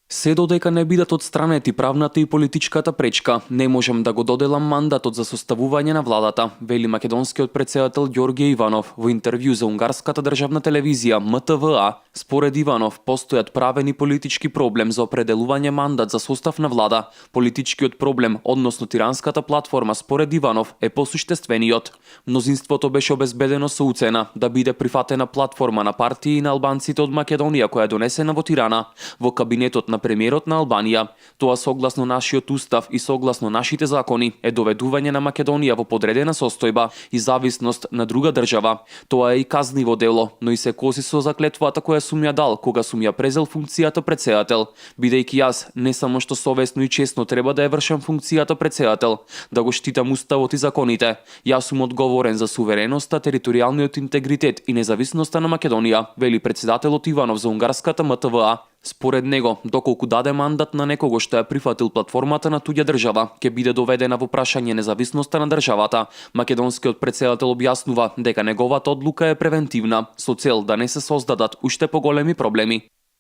Се додека не бидат отстранети правната и политичката пречка, не можем да го доделам мандатот за составување на владата, вели македонскиот претседател Ѓорѓе Иванов во интервју за унгарската државна телевизија МТВА. Според Иванов, постојат правен и политички проблем за определување мандат за состав на влада. Политичкиот проблем, односно тиранската платформа, според Иванов, е посуштествениот. Мнозинството беше обезбедено со уцена да биде прифатена платформа на партии и на албанците од Македонија која е донесена во Тирана, во кабинетот на премиерот на Албанија. Тоа согласно нашиот устав и согласно нашите закони е доведување на Македонија во подредена состојба и зависност на друга држава. Тоа е и казниво дело, но и се коси со заклетвата која сум ја дал кога сум ја презел функцијата претседател, бидејќи јас не само што совесно и честно треба да ја вршам функцијата претседател, да го штитам уставот и законите. Јас сум одговорен за сувереноста, територијалниот интегритет и независноста на Македонија, вели претседателот Иванов за унгарската МТВА. Според него, доколку даде мандат на некого што ја прифатил платформата на туѓа држава, ќе биде доведена во прашање независноста на државата. Македонскиот претседател објаснува дека неговата одлука е превентивна, со цел да не се создадат уште поголеми проблеми.